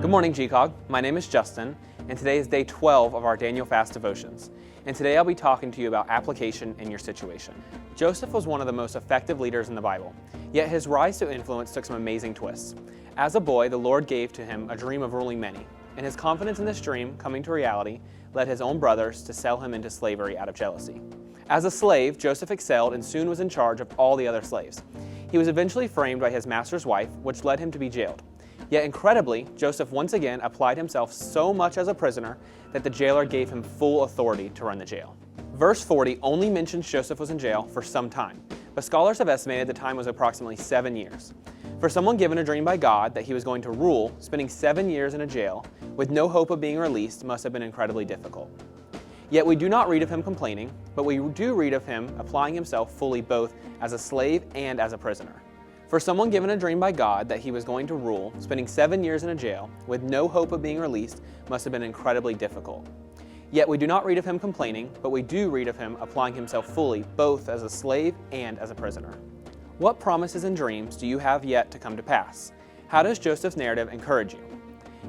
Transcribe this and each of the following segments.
Good morning, GCOG. My name is Justin, and today is day 12 of our Daniel Fast Devotions. And today I'll be talking to you about application in your situation. Joseph was one of the most effective leaders in the Bible, yet his rise to influence took some amazing twists. As a boy, the Lord gave to him a dream of ruling many, and his confidence in this dream coming to reality led his own brothers to sell him into slavery out of jealousy. As a slave, Joseph excelled and soon was in charge of all the other slaves. He was eventually framed by his master's wife, which led him to be jailed. Yet incredibly, Joseph once again applied himself so much as a prisoner that the jailer gave him full authority to run the jail. Verse 40 only mentions Joseph was in jail for some time, but scholars have estimated the time was approximately 7 years. For someone given a dream by God that he was going to rule, spending 7 years in a jail with no hope of being released must have been incredibly difficult. Yet we do not read of him complaining, but we do read of him applying himself fully both as a slave and as a prisoner. For someone given a dream by God that he was going to rule, spending 7 years in a jail with no hope of being released must have been incredibly difficult. Yet we do not read of him complaining, but we do read of him applying himself fully both as a slave and as a prisoner. What promises and dreams do you have yet to come to pass? How does Joseph's narrative encourage you?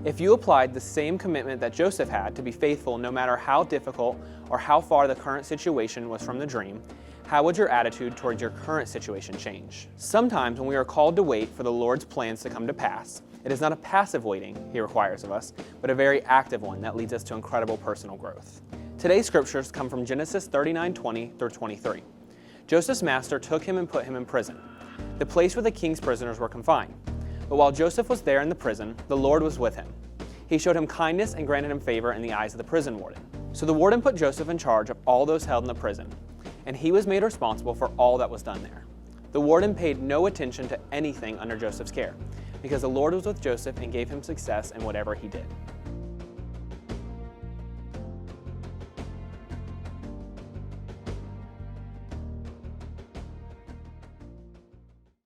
If you applied the same commitment that Joseph had to be faithful no matter how difficult or how far the current situation was from the dream, how would your attitude towards your current situation change? Sometimes when we are called to wait for the Lord's plans to come to pass, it is not a passive waiting He requires of us, but a very active one that leads us to incredible personal growth. Today's scriptures come from Genesis 39:20 through 23. Joseph's master took him and put him in prison, the place where the king's prisoners were confined. But while Joseph was there in the prison, the Lord was with him. He showed him kindness and granted him favor in the eyes of the prison warden. So the warden put Joseph in charge of all those held in the prison, and he was made responsible for all that was done there. The warden paid no attention to anything under Joseph's care, because the Lord was with Joseph and gave him success in whatever he did.